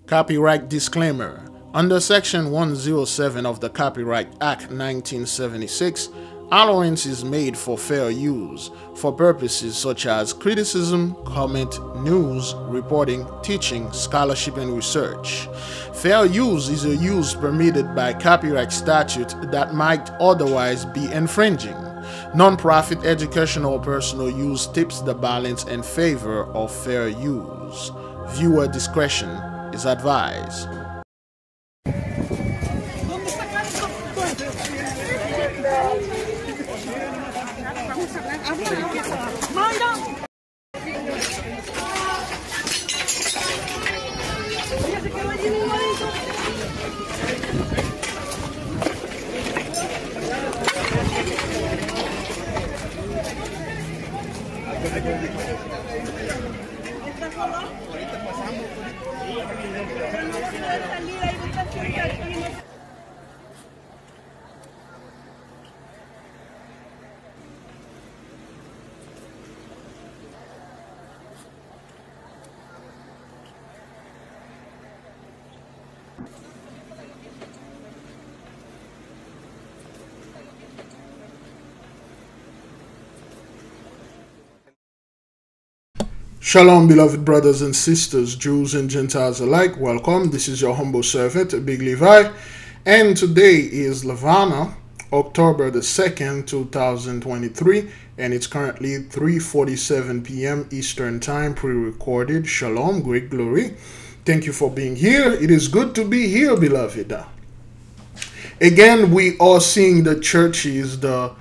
Copyright disclaimer. Under Section 107 of the Copyright Act 1976, allowance is made for fair use for purposes such as criticism, comment, news, reporting, teaching, scholarship, and research. Fair use is a use permitted by copyright statute that might otherwise be infringing. Non-profit educational or personal use tips the balance in favor of fair use. Viewer discretion is advised. Shalom, beloved brothers and sisters, Jews and Gentiles alike. Welcome. This is your humble servant, Big Levi, and today is Levana, October the 2nd, 2023, and it's currently 3:47 p.m. Eastern Time, pre-recorded. Shalom, great glory. Thank you for being here. It is good to be here, beloved. Again, we are seeing the churches, the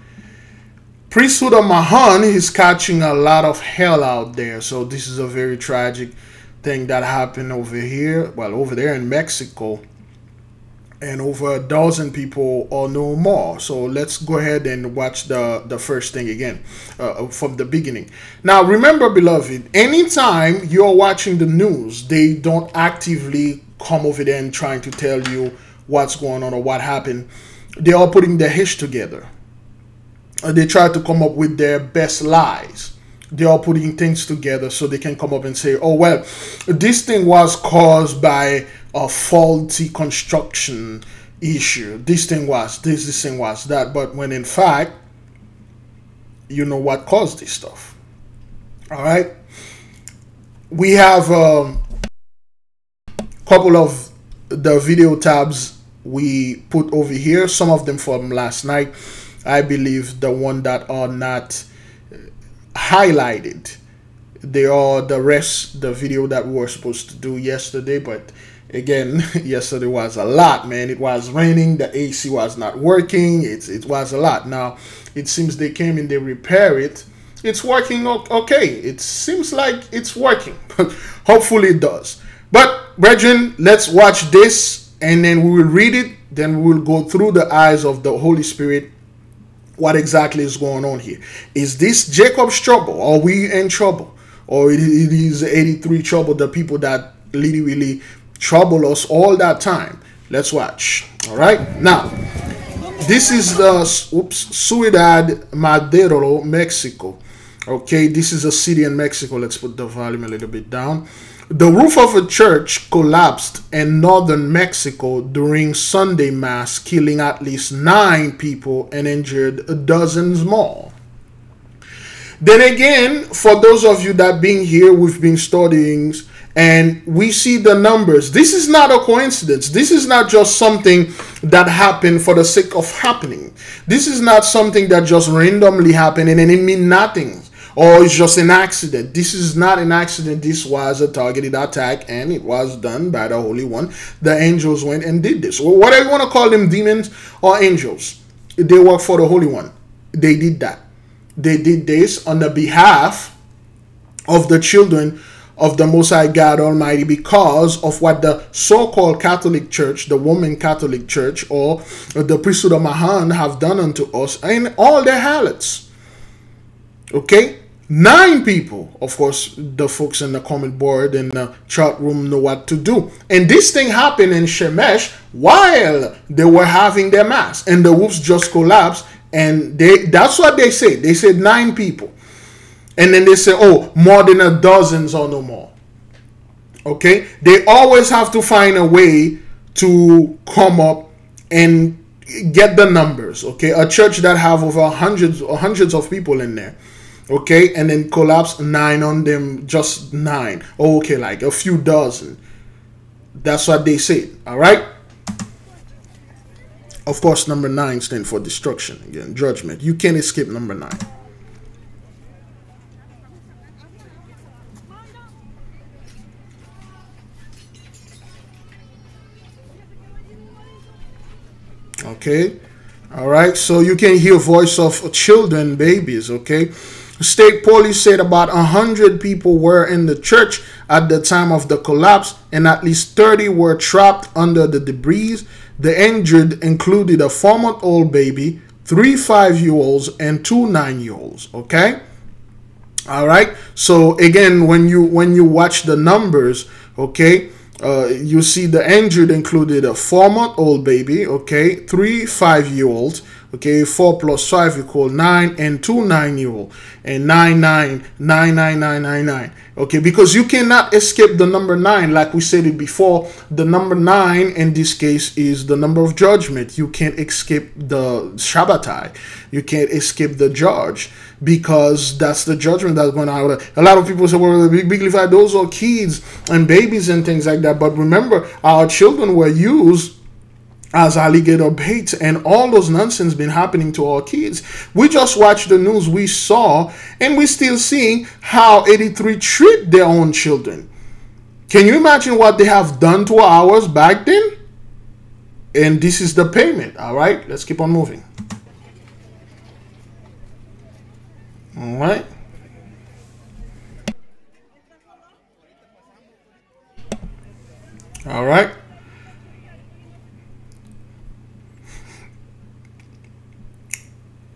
priesthood of Mahan is catching a lot of hell out there. So this is a very tragic thing that happened over here, well, over there in Mexico, and over a dozen people or no more. So let's go ahead and watch the first thing again from the beginning. Now remember, beloved, anytime you're watching the news, they don't actively come over there and trying to tell you what's going on or what happened. They are putting their history together. They try to come up with their best lies. They are putting things together so they can come up and say, oh, well, this thing was caused by a faulty construction issue. This thing was this thing was that. But when in fact, you know what caused this stuff. All right. We have a couple of the video tabs we put over here. Some of them from last night. I believe the one that are not highlighted, they are the rest, the video that we were supposed to do yesterday. But again, yesterday was a lot, man. It was raining, the AC was not working, it was a lot. Now it seems they came in, they repair it, it's working okay. It seems like it's working. Hopefully it does. But brethren, let's watch this and then we will read it, then we will go through the eyes of the Holy Spirit. What exactly is going on here? Is this Jacob's trouble? Are we in trouble? Or it is 83 trouble, the people that really trouble us all that time? Let's watch. All right. Now, this is the Ciudad Madero, Mexico. Okay, this is a city in Mexico. Let's put the volume a little bit down. The roof of a church collapsed in northern Mexico during Sunday Mass, killing at least 9 people and injured dozens more. Then again, for those of you that been here, we've been studying and we see the numbers. This is not a coincidence. This is not just something that happened for the sake of happening. This is not something that just randomly happened and it means nothing. Or it's just an accident. This is not an accident. This was a targeted attack and it was done by the Holy One. The angels went and did this. Or whatever you want to call them, demons or angels. They work for the Holy One. They did that. They did this on the behalf of the children of the Most High God Almighty because of what the so-called Catholic Church, the Roman Catholic Church, or the priesthood of Mahan have done unto us in all their harlots. Okay? 9 people. Of course, the folks in the comment board and the chat room know what to do. And this thing happened in Shemesh while they were having their mass. And the roofs just collapsed. And that's what they said. They said 9 people. And then they say, oh, more than a dozen or no more. Okay, they always have to find a way to come up and get the numbers. Okay, a church that have over hundreds of people in there, okay, and then collapse 9 on them, just 9. Okay, like a few dozen. That's what they say. All right. Of course, number 9 stands for destruction. Again, judgment. You can't escape number 9. Okay, all right, so you can hear voice of children, babies. Okay, state police said about 100 people were in the church at the time of the collapse, and at least 30 were trapped under the debris. The injured included a 4-month-old baby, 3 5-year-olds, and 2 9-year-olds. Okay, all right, so again, when you watch the numbers, okay, you see the injured included a 4-month-old baby, okay, 3 5-year-olds, okay, 4 plus 5 equal 9, and 2 9-year-olds, and 9. Okay, because you cannot escape the number 9. Like we said it before, the number 9 in this case is the number of judgment. You can't escape the Shabbatai. You can't escape the judge, because that's the judgment that's going out. A lot of people say, well, the big Levi, those are kids and babies and things like that. But remember, our children were used as alligator bait, and all those nonsense been happening to our kids. We just watched the news, we saw, and we still seeing how 83 treat their own children. Can you imagine what they have done to ours back then? And this is the payment. All right, let's keep on moving. All right. All right.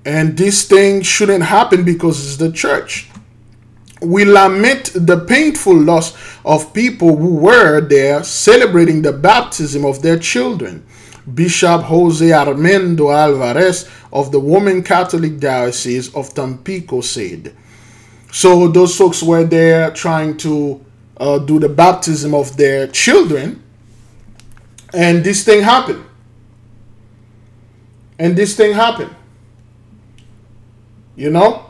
And this thing shouldn't happen because it's the church. We lament the painful loss of people who were there celebrating the baptism of their children. Bishop Jose Armando Alvarez of the Roman Catholic Diocese of Tampico said. So those folks were there trying to do the baptism of their children, and this thing happened. You know?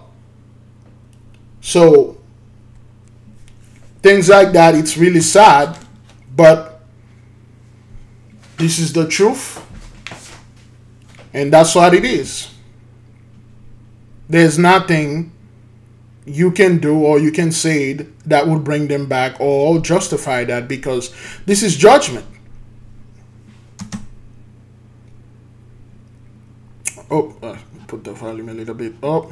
So things like that, it's really sad, but this is the truth, and that's what it is. There's nothing you can do or you can say that would bring them back or justify that, because this is judgment. Put the volume a little bit up.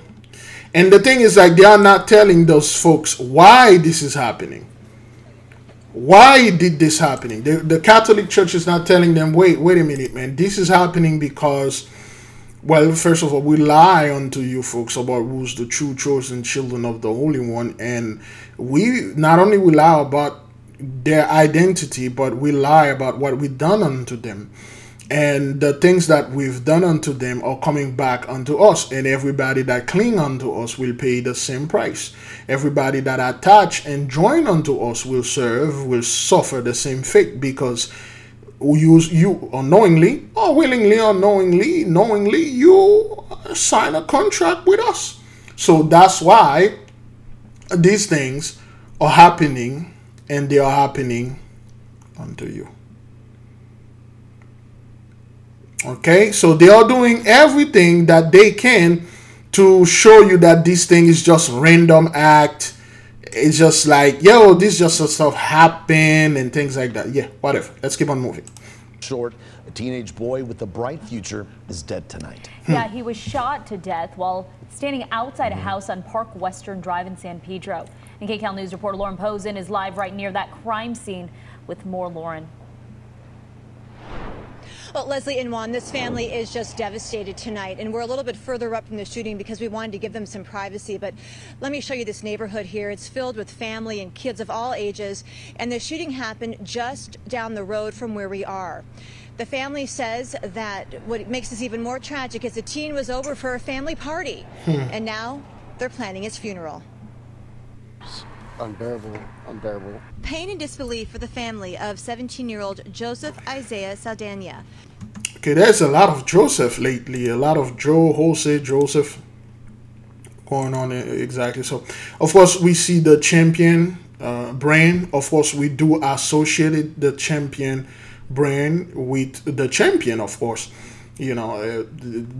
And the thing is, like, they are not telling those folks why this is happening. Why did this happening? The Catholic Church is not telling them, wait a minute, man. This is happening because, well, first of all, we lie unto you folks about who's the true chosen children of the Holy One. And we not only we lie about their identity, but we lie about what we've done unto them. And the things that we've done unto them are coming back unto us. And everybody that cling unto us will pay the same price. Everybody that attach and join unto us will suffer the same fate, because you unknowingly or willingly or knowingly you sign a contract with us. So that's why these things are happening, and they are happening unto you. Okay, so they are doing everything that they can to show you that this thing is just random act. It's just like, yo, this just stuff happen and things like that. Yeah, whatever. Let's keep on moving. Short, a teenage boy with a bright future is dead tonight. Yeah, he was shot to death while standing outside a house on Park Western Drive in San Pedro. And KCAL News reporter Lauren Posen is live right near that crime scene with more. Lauren. Well, Leslie and Juan, this family is just devastated tonight, and we're a little bit further up from the shooting because we wanted to give them some privacy. But let me show you this neighborhood here. It's filled with family and kids of all ages, and the shooting happened just down the road from where we are. The family says that what makes this even more tragic is the teen was over for a family party, and now they're planning his funeral. unbearable, unbearable. Pain and disbelief for the family of 17-year-old Joseph Isaiah Saldana. Okay, there's a lot of Joseph lately. A lot of Jose, Joseph going on exactly. So, of course, we see the champion brand. Of course, we do associate the champion brand with the champion, of course. You know,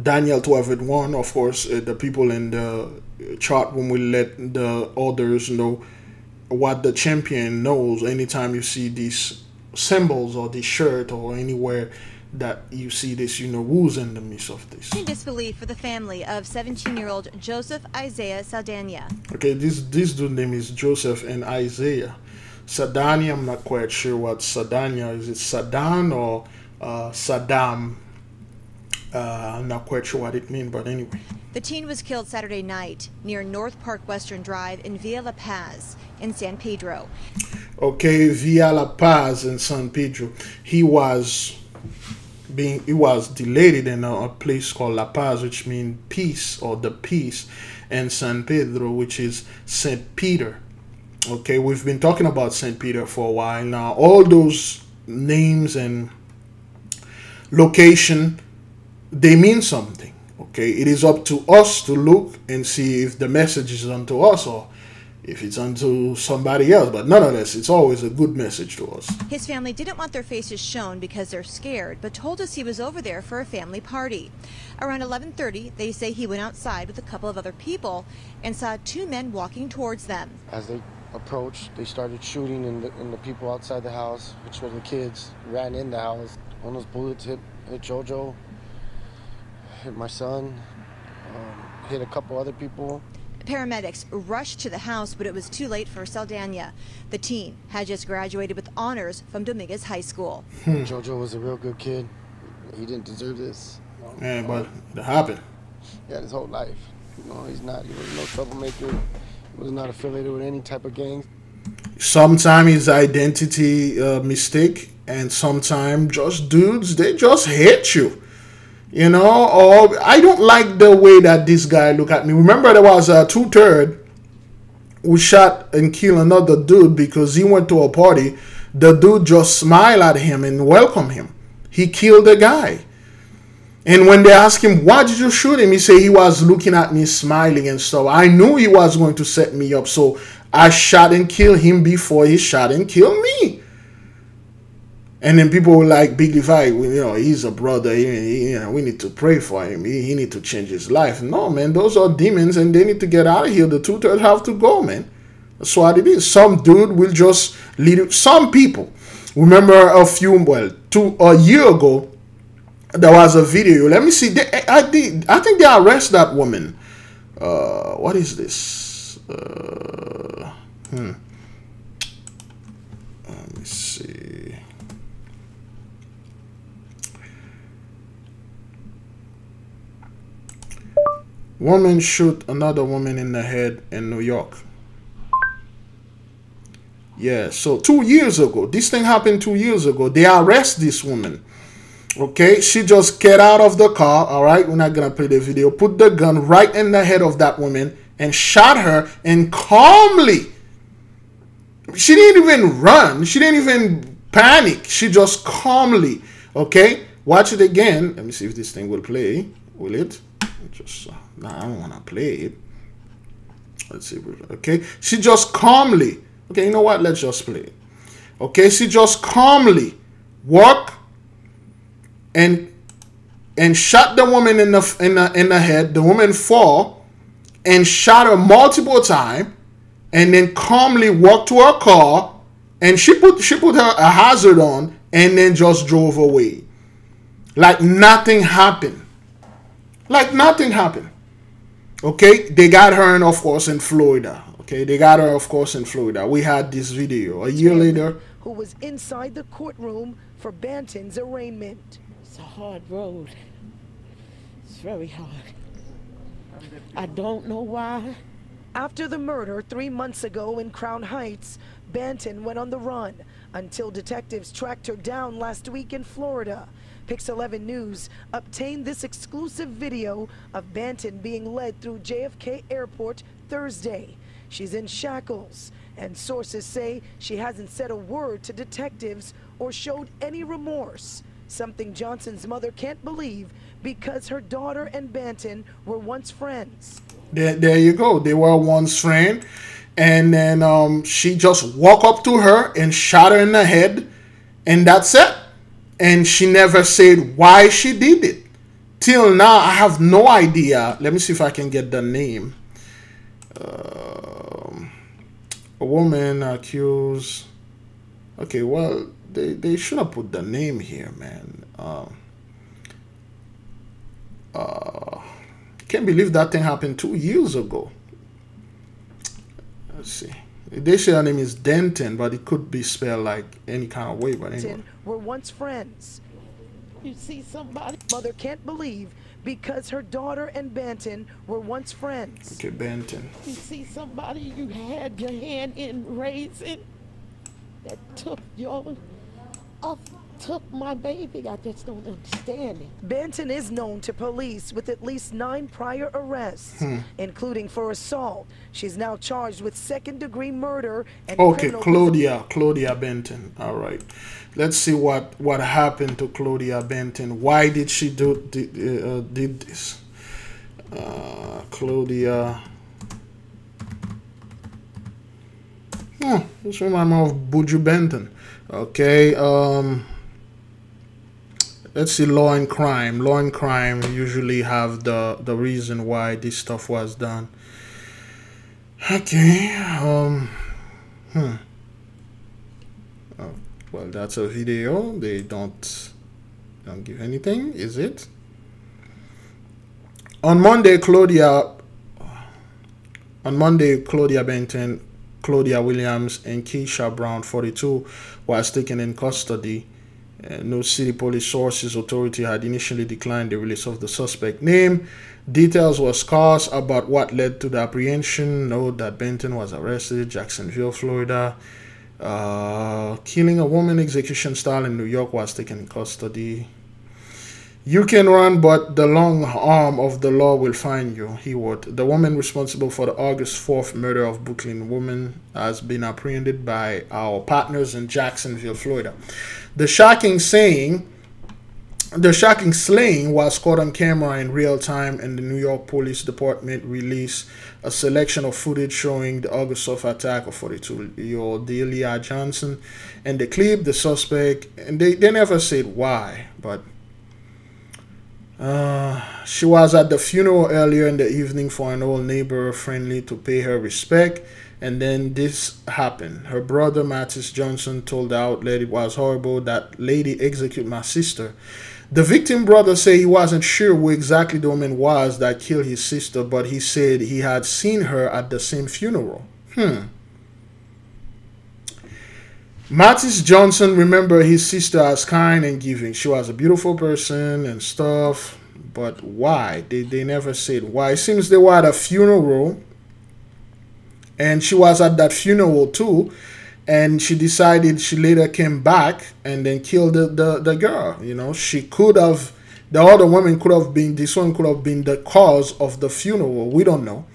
Daniel 12:1, of course, the people in the chat room will let the others know what the champion knows anytime you see these symbols or this shirt or anywhere that you see this, you know who's in the midst of this. Disbelief for the family of 17-year-old Joseph Isaiah Saldana. Okay, this dude name is Joseph and Isaiah. Sadania, I'm not quite sure what Sadania is. It Sadan or Saddam? I'm not quite sure what it means, but anyway. The teen was killed Saturday night near North Park Western Drive in Villa La Paz in San Pedro. Okay, Villa La Paz in San Pedro. He was delayed in a place called La Paz, which means peace or the peace, and San Pedro, which is Saint Peter. Okay, we've been talking about Saint Peter for a while now. All those names and location, they mean something. Okay, it is up to us to look and see if the message is unto us or if it's unto somebody else. But nonetheless, it's always a good message to us. His family didn't want their faces shown because they're scared, but told us he was over there for a family party. Around 11:30, they say he went outside with a couple of other people and saw two men walking towards them. As they approached, they started shooting, and the people outside the house, which were the kids, ran in the house. One of those bullets hit Jojo, hit my son, hit a couple other people. Paramedics rushed to the house, but it was too late for Saldana. The teen had just graduated with honors from Dominguez High School. Jojo was a real good kid. He didn't deserve this. Yeah, but it happened. Yeah, his whole life. You know, he was no troublemaker. He was not affiliated with any type of gang. Sometimes his identity mistake, and sometimes just dudes, they just hate you. You know, or I don't like the way that this guy look at me. Remember, there was a 2/3 who shot and killed another dude because he went to a party. The dude just smiled at him and welcomed him. He killed the guy. And when they asked him, why did you shoot him? He said he was looking at me smiling and stuff. I knew he was going to set me up, so I shot and killed him before he shot and killed me. And then people were like, Big Levi, you know, he's a brother. You know, we need to pray for him. He need to change his life. No, man, those are demons, and they need to get out of here. The 2/3 have to go, man. That's what it is. Some dude will just lead it. Some people. Remember a year ago, there was a video. Let me see. I think they arrested that woman. What is this? Let me see. Woman shoot another woman in the head in New York. Yeah, so 2 years ago, this thing happened 2 years ago. They arrest this woman. Okay, she just get out of the car. All right, we're not gonna play the video. Put the gun right in the head of that woman and shot her, and calmly. She didn't even run. She didn't even panic. She just calmly. Okay, watch it again. Let me see if this thing will play. Will it? Just no, I don't want to play it. Let's see. Okay, she just calmly. Okay, you know what? Let's just play it. Okay, she just calmly walked and shot the woman in the head. The woman fall and shot her multiple times, and then calmly walked to her car, and she put her a hazard on, and then just drove away, like nothing happened. Like nothing happened. Okay, they got her, of course, in Florida. Okay, they got her, of course, in Florida. We had this video a year later. Who was inside the courtroom for Banton's arraignment. It's a hard road. It's very hard. I don't know why. After the murder 3 months ago in Crown Heights, Banton went on the run until detectives tracked her down last week in Florida. Pix 11 News obtained this exclusive video of Banton being led through JFK Airport Thursday. she's in shackles, and sources say she hasn't said a word to detectives or showed any remorse, something Johnson's mother can't believe because her daughter and Banton were once friends. There you go. They were once friends. And then she just walked up to her and shot her in the head. And that's it. And she never said why she did it. Till now, I have no idea. Let me see if I can get the name. A woman accused. Okay, well, they should have put the name here, man. Can't believe that thing happened 2 years ago. Let's see. They say her name is Denton, but it could be spelled like any kind of way. But anyway, were once friends. You see somebody. Mother can't believe because her daughter and Banton were once friends. Okay, Banton. You see somebody you had your hand in raising that took took my baby. I just don't understand it. Banton is known to police with at least 9 prior arrests, including for assault. She's now charged with second-degree murder and Claudia Banton. All right, let's see what happened to Claudia Banton. Why did she did this? Claudia. This reminds me of Buju Benton. Okay. Let's see, law and crime. Law and crime usually have the reason why this stuff was done. Okay. Oh, well, that's a video. They don't give anything, is it? On Monday, Claudia Benton, Claudia Williams, and Keisha Brown, 42, was taken in custody. No city police sources authority had initially declined the release of the suspect name. Details were scarce about what led to the apprehension. Note that Benton was arrested, Jacksonville, Florida. Killing a woman execution style in New York, was taken in custody. You can run, but the long arm of the law will find you, he wrote. The woman responsible for the August 4th murder of Brooklyn woman has been apprehended by our partners in Jacksonville, Florida. The shocking slaying was caught on camera in real time, and the New York Police Department released a selection of footage showing the August 4th attack of 42-year-old Delia Johnson. And the clip, the suspect, and they never said why, but she was at the funeral earlier in the evening for an old neighbor friendly to pay her respect, and then this happened. Her brother Mattis Johnson told the outlet it was horrible that lady executed my sister. The victim brother said he wasn't sure who exactly the woman was that killed his sister, but he said he had seen her at the same funeral. Mattis Johnson remembered his sister as kind and giving. She was a beautiful person and stuff, but why? They never said why. It seems they were at a funeral, and she was at that funeral too, and she decided she later came back and then killed the girl. You know, she could have, the other woman could have been, this one could have been the cause of the funeral. We don't know.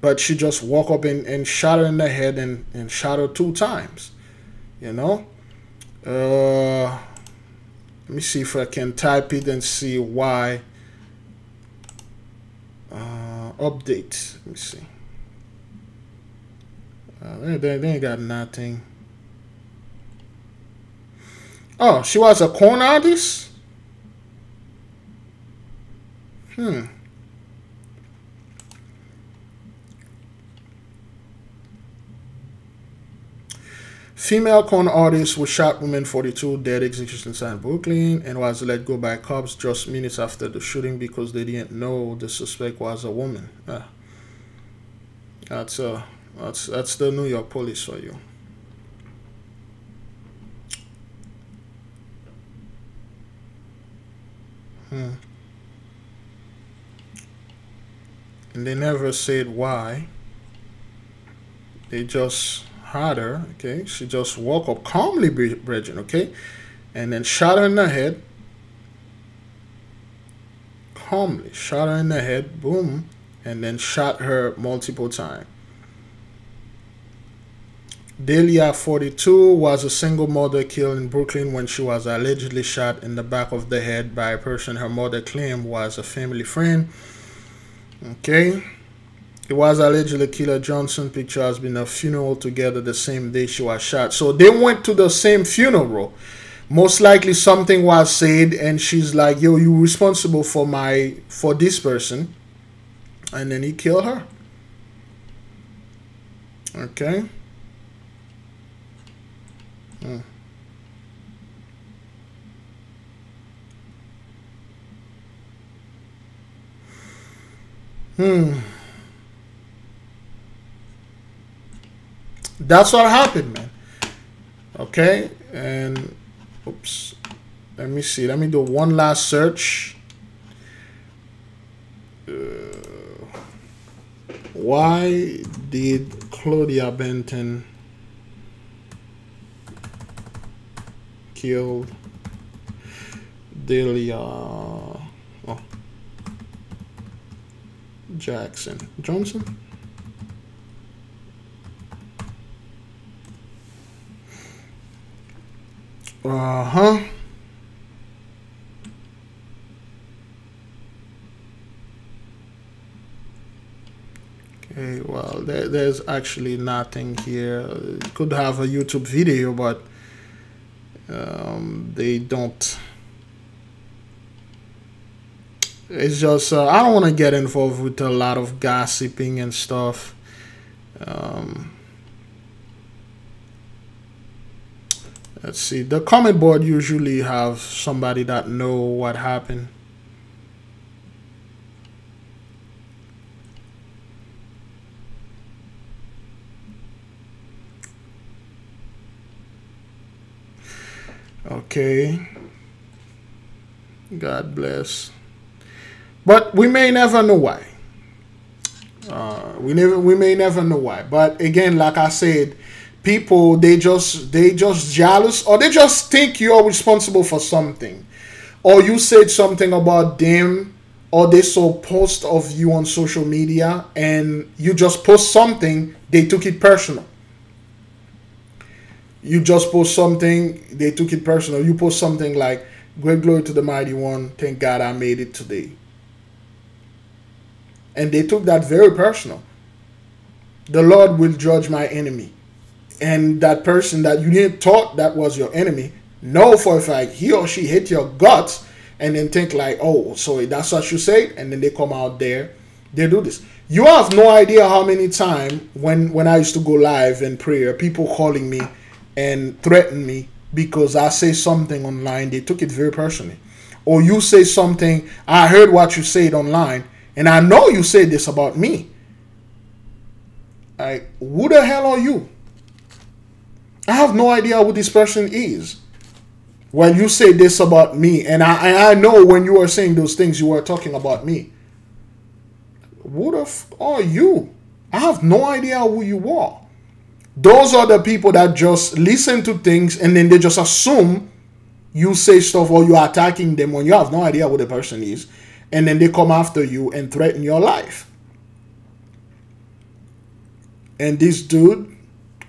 But she just walked up and shot her in the head and shot her 2 times. You know, let me see if I can type it and see why. Update. Let me see. They ain't got nothing. Oh, she was a corn artist? Female con artist who shot woman 42 dead execution site in Brooklyn and was let go by cops just minutes after the shooting because they didn't know the suspect was a woman. That's the New York police for you. And they never said why. They just had her, okay? She just walked up calmly, Bridget, okay? And then shot her in the head. Calmly shot her in the head, boom, and then shot her multiple times. Delia, 42, was a single mother killed in Brooklyn when she was allegedly shot in the back of the head by a person her mother claimed was a family friend. Okay. It was allegedly Killer Johnson picture has been a funeral together the same day she was shot. So they went to the same funeral. Most likely something was said and she's like, yo, you responsible for this person. And then he killed her. Okay. That's what happened, man. Okay, and oops, let me see. Let me do one last search. Why did Claudia Benton kill Delia Johnson? Okay, well, there's actually nothing here. It could have a YouTube video, but they don't. It's just, I don't want to get involved with a lot of gossiping and stuff. Let's see. The comment board usually have somebody that know what happened. Okay. God bless. But we may never know why. We may never know why. But again, like I said, people, they just jealous, or they just think you're responsible for something, or you said something about them, or they saw a post of you on social media and you just post something, they took it personal. You just post something, they took it personal. You post something like, great glory to the mighty one, thank God I made it today. And they took that very personal. The Lord will judge my enemy. And that person that you didn't thought that was your enemy, know for a fact he or she hit your guts, and then think like, oh, so that's what you say, and then they come out there, they do this. You have no idea how many times when I used to go live in prayer, people calling me and threaten me because I say something online, they took it very personally. Or you say something, I heard what you said online, and I know you said this about me. Like, who the hell are you? I have no idea who this person is. Well, you say this about me, and I know when you were saying those things, you were talking about me. Who the f are you? I have no idea who you are. Those are the people that just listen to things and then they just assume you say stuff or you're attacking them when you have no idea who the person is. And then they come after you and threaten your life. And this dude,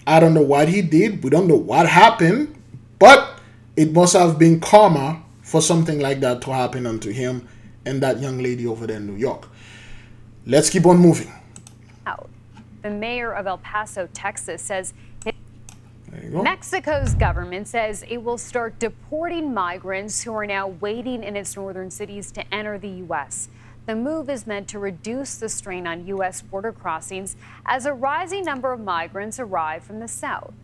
I don't know what he did. We don't know what happened. But it must have been karma for something like that to happen unto him and that young lady over there in New York. Let's keep on moving. The mayor of El Paso, Texas, says Mexico's government says it will start deporting migrants who are now waiting in its northern cities to enter the U.S. The move is meant to reduce the strain on U.S. border crossings as a rising number of migrants arrive from the south.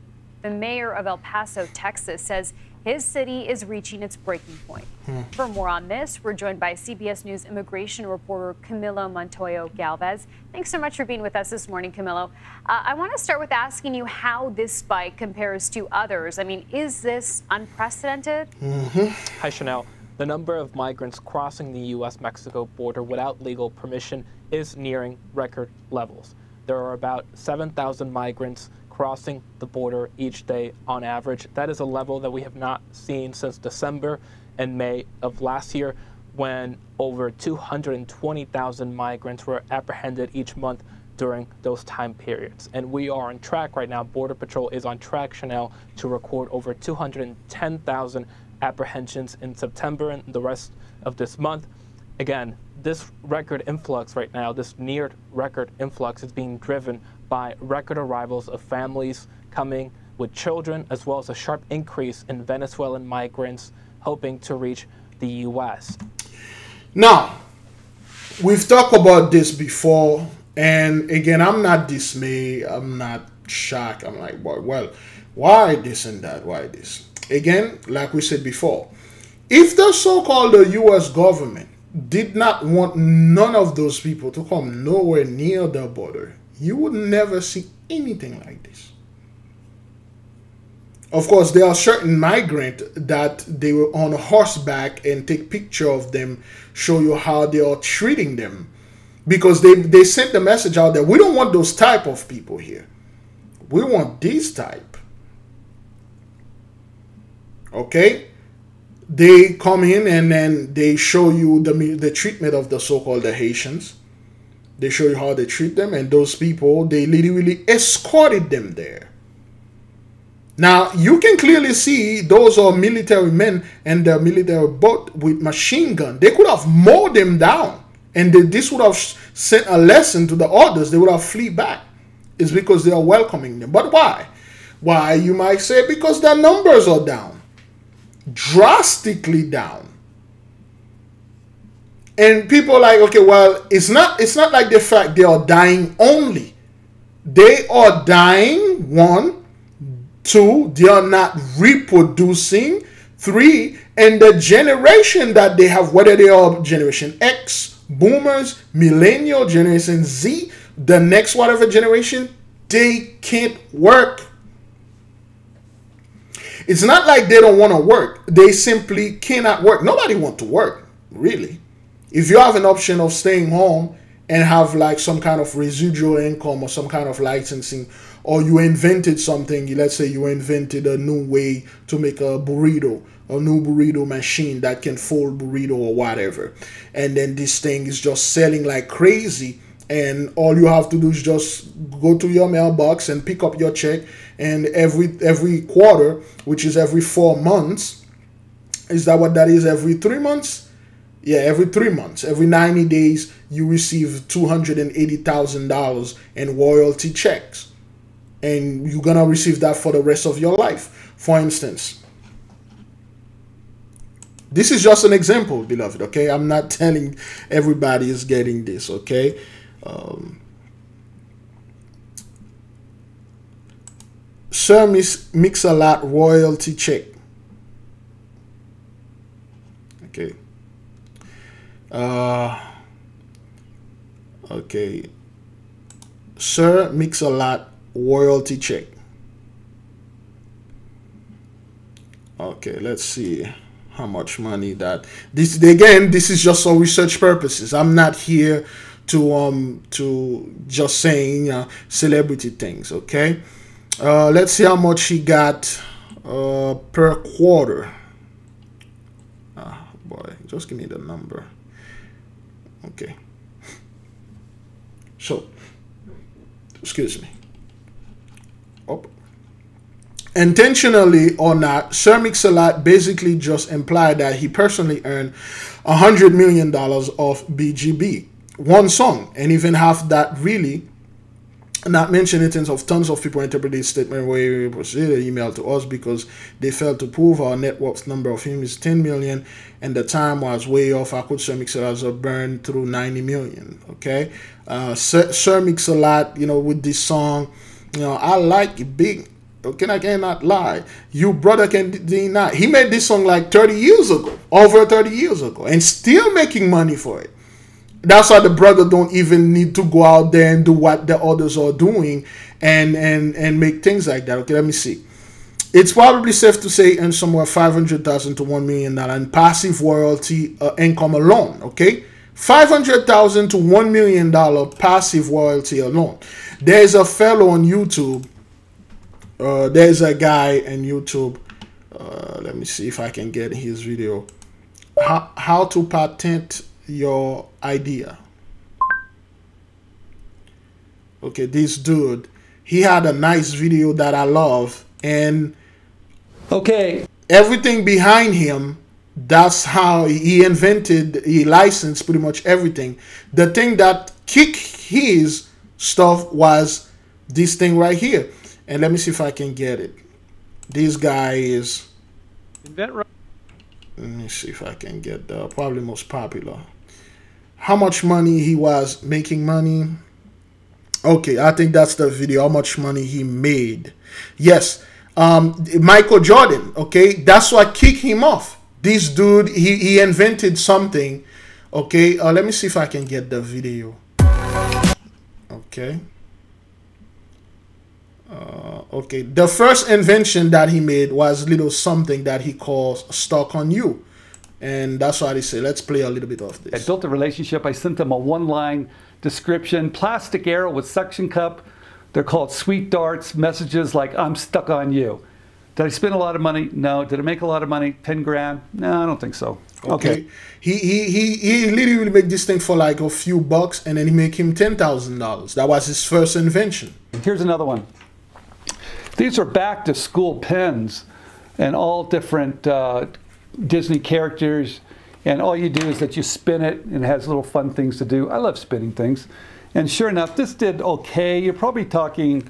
The mayor of El Paso, Texas, says his city is reaching its breaking point. For more on this, we're joined by CBS News immigration reporter Camilo Montoyo Galvez. Thanks so much for being with us this morning, Camilo. I want to start with asking you how this spike compares to others. I mean, is this unprecedented? Hi, Chanel. The number of migrants crossing the U.S.-Mexico border without legal permission is nearing record levels. There are about 7,000 migrants crossing the border each day on average. That is a level that we have not seen since December and May of last year, when over 220,000 migrants were apprehended each month during those time periods. And we are on track right now. Border Patrol is on track, Chanel, to record over 210,000 apprehensions in September and the rest of this month. Again, this record influx right now, this near record influx, is being driven by record arrivals of families coming with children, as well as a sharp increase in Venezuelan migrants hoping to reach the U.S. Now, we've talked about this before, and again, I'm not dismayed, I'm not shocked. I'm like, well, why this and that? Why this? Again, like we said before, if the so-called U.S. government did not want none of those people to come nowhere near the border, you would never see anything like this. Of course, there are certain migrants that they were on horseback and take picture of them, show you how they are treating them, because they sent the message out there. We don't want those type of people here. We want these type. Okay? They come in and then they show you the treatment of the so-called Haitians. They show you how they treat them, and those people, they literally escorted them there. Now, you can clearly see those are military men and the military boat with machine gun. They could have mowed them down, and this would have sent a lesson to the others. They would have flee back. It's because they are welcoming them. But why? Why, you might say, because their numbers are down. Drastically down. And people are like, okay, well, it's not like the fact they are dying only. They are dying, 1, 2, they are not reproducing, 3, and the generation that they have, whether they are Generation X, Boomers, Millennial, Generation Z, the next whatever generation, they can't work. It's not like they don't want to work. They simply cannot work. Nobody wants to work, really. If you have an option of staying home and have like some kind of residual income or some kind of licensing, or you invented something, let's say you invented a new way to make a burrito, a new burrito machine that can fold burrito or whatever, and then this thing is just selling like crazy, and all you have to do is just go to your mailbox and pick up your check, and every quarter, which is every 4 months, is that what that is? Every 3 months? Yeah, every 3 months, every 90 days, you receive $280,000 in royalty checks. And you're going to receive that for the rest of your life. For instance, this is just an example, beloved, okay? I'm not telling everybody is getting this, okay? Sir Mix-a-Lot royalty check. Okay. Okay. Sir Mix-a-Lot royalty check. Okay, let's see how much money that this is just for research purposes. I'm not here to just saying celebrity things, okay? Let's see how much he got per quarter. Boy, just give me the number. Okay. So, excuse me. Oh. Intentionally or not, Sir Mix-a-Lot basically just implied that he personally earned $100 million of BGB. One song, and even half that really, not mention it of tons of people interpret this statement where it was really emailed to us because they failed to prove our net worth number of him is 10 million and the time was way off. I could Sir Mix-a-Lot burned through 90 million. Okay, Sir Mix-a-Lot, you know, with this song, you know, I like it big. Okay, I cannot lie. You brother can deny. He made this song like 30 years ago, over 30 years ago, and still making money for it. That's why the brother don't even need to go out there and do what the others are doing and make things like that. Okay, let me see. It's probably safe to say earn somewhere $500,000 to $1 million in passive royalty income alone. Okay, $500,000 to $1 million passive royalty alone. There's a fellow on YouTube. There's a guy on YouTube. Let me see if I can get his video. How to patent your idea. Okay, this dude, he had a nice video that I love, and okay, everything behind him, that's how he invented, he licensed pretty much everything. The thing that kicked his stuff was this thing right here. And let me see if I can get it. This guy is, let me see if I can get the probably most popular. How much money he was making money. Okay, I think that's the video, how much money he made. Yes, Michael Jordan, okay, that's what kicked him off. This dude, he invented something. Okay, let me see if I can get the video. Okay. Okay, the first invention that he made was little something that he calls stuck on you. And that's why they say, let's play a little bit of this. I built a relationship. I sent them a one-line description, plastic arrow with suction cup. They're called sweet darts, messages like, I'm stuck on you. Did I spend a lot of money? No. Did I make a lot of money? 10 grand? No, I don't think so. Okay. He literally made this thing for like a few bucks, and then he made him $10,000. That was his first invention. Here's another one. These are back to school pens and all different Disney characters. And all you do is that you spin it, and it has little fun things to do. I love spinning things. And sure enough, this did okay. You're probably talking,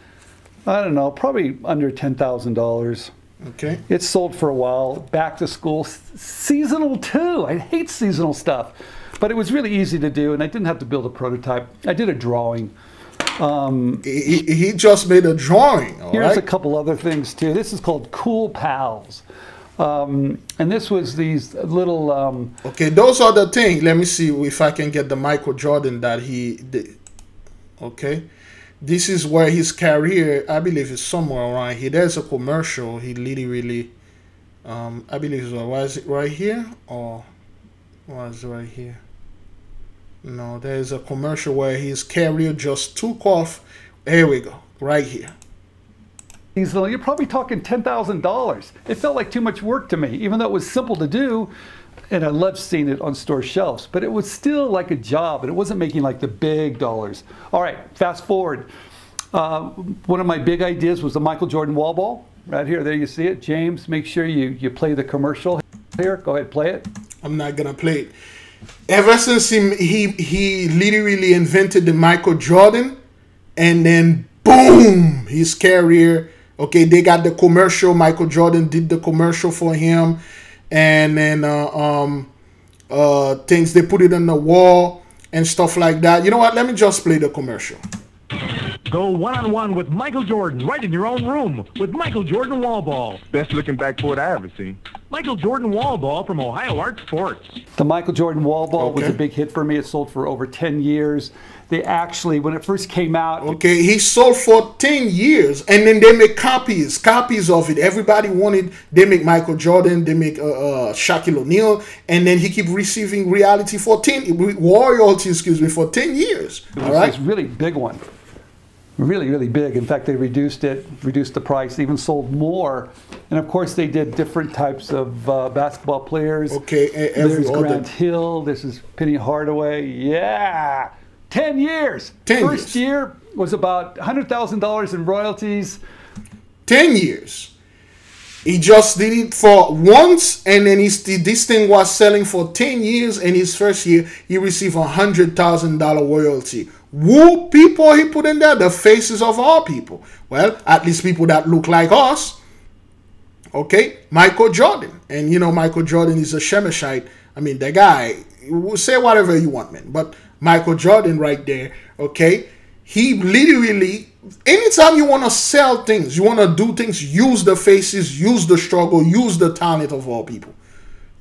I don't know, probably under $10,000. Okay. It sold for a while. Back to school, seasonal too. I hate seasonal stuff, but it was really easy to do, and I didn't have to build a prototype. I did a drawing. He just made a drawing. Here's a couple other things too. This is called Cool Pals, and this was these little. Okay, those are the things. Let me see if I can get the Michael Jordan that he did. Okay. This is where his career, I believe, is somewhere around here. There's a commercial. He literally, I believe, was it right here or was it right here? No, there's a commercial where his career just took off. Here we go, right here. You're probably talking $10,000. It felt like too much work to me, even though it was simple to do. And I loved seeing it on store shelves, but it was still like a job, and it wasn't making like the big dollars. All right, fast forward. One of my big ideas was the Michael Jordan wall ball. Right here, there you see it. James, make sure you play the commercial here. Go ahead, play it. I'm not gonna play it. Ever since he literally invented the Michael Jordan, and then boom, his career. Okay, they got the commercial. Michael Jordan did the commercial for him. And then things, they put it on the wall and stuff like that. You know what? Let me just play the commercial. Go one-on-one with Michael Jordan right in your own room with Michael Jordan Wall Ball. Best looking backboard I ever seen. Michael Jordan Wall Ball from Ohio Art Sports. The Michael Jordan Wall Ball was a big hit for me. It sold for over 10 years. They actually, when it first came out... Okay, he sold for 10 years, and then they make copies of it. Everybody wanted, they make Michael Jordan, they make Shaquille O'Neal, and then he keep receiving royalty for 10 years. It was this really big one. Really, really big. In fact, they reduced the price, even sold more. And of course, they did different types of basketball players. Okay, there's Grant Hill. This is Penny Hardaway. Yeah, 10 years. First year was about $100,000 in royalties. 10 years. He just did it for once, and then this thing was selling for 10 years. And his first year, he received $100,000 royalty. Who people he put in there? The faces of all people. Well, at least people that look like us. Okay, Michael Jordan. And you know, Michael Jordan is a Shemeshite. I mean, the guy, say whatever you want, man. But Michael Jordan right there, okay, he literally, anytime you want to sell things, you want to do things, use the faces, use the struggle, use the talent of all people.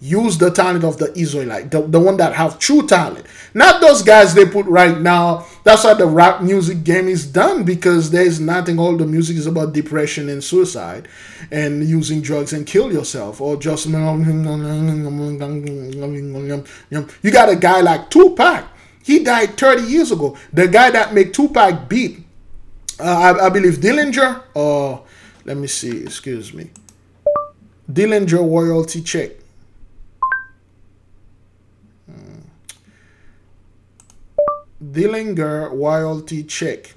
Use the talent of the Israelite, the one that have true talent. Not those guys they put right now. That's why the rap music game is done, because there's nothing. All the music is about depression and suicide and using drugs and kill yourself. Or just... You got a guy like Tupac. He died 30 years ago. The guy that make Tupac beat, I believe Dillinger, or let me see, excuse me. Dillinger royalty check. Dillinger royalty check.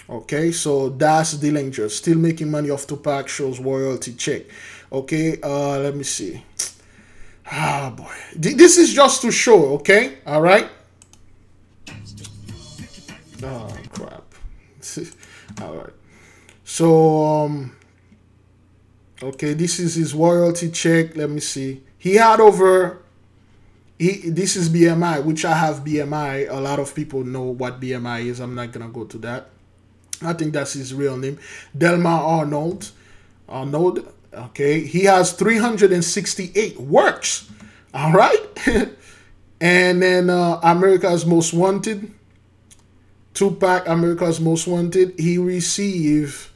Okay, so that's Dillinger. Still making money off Tupac, shows royalty check. Okay, let me see. Ah, boy. This is just to show, okay? All right? Oh, crap. All right. So, okay, this is his royalty check. Let me see. He had over... this is BMI, which I have BMI. A lot of people know what BMI is. I'm not going to go to that. I think that's his real name. Delmar Arnold. Okay. He has 368 works. All right. And then America's Most Wanted. Tupac, America's Most Wanted. He received...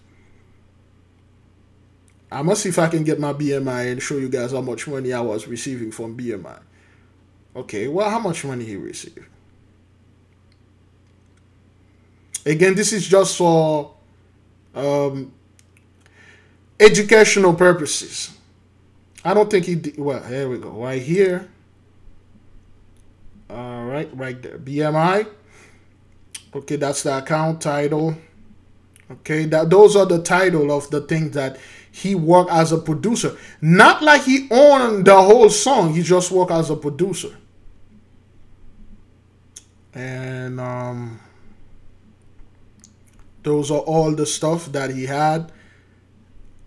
I must see if I can get my BMI and show you guys how much money I was receiving from BMI. Okay, well, how much money he received? Again, this is just for educational purposes. I don't think he did. Well, here we go. Right here. All right, right there. BMI. Okay, that's the account title. Okay, those are the title of the things that he worked as a producer. Not like he owned the whole song. He just worked as a producer. And those are all the stuff that he had.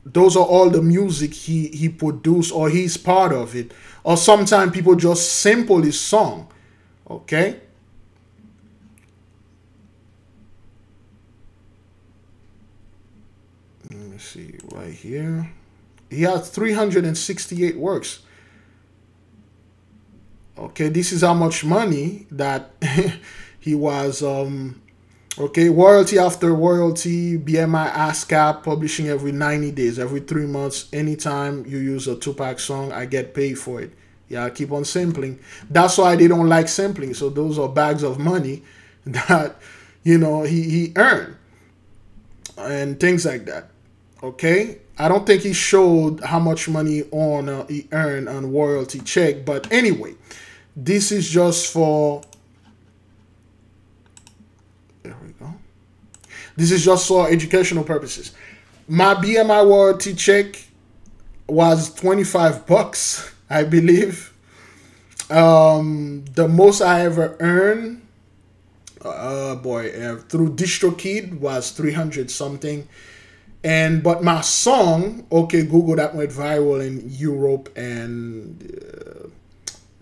Those are all the music he produced, or he's part of it. Or sometimes people just sample his song. Okay. Let me see right here. He has 368 works. Okay, this is how much money that he was. Okay, royalty after royalty, BMI ASCAP, publishing every 90 days, every 3 months. Anytime you use a Tupac song, I get paid for it. Yeah, I keep on sampling. That's why they don't like sampling. So those are bags of money that, you know, he earned and things like that. Okay, I don't think he showed how much money on he earned on royalty check, but anyway, this is just for. There we go. This is just for educational purposes. My BMI royalty check was $25, I believe. The most I ever earned, through DistroKid was 300 something. But my song, okay, Google, that went viral in Europe and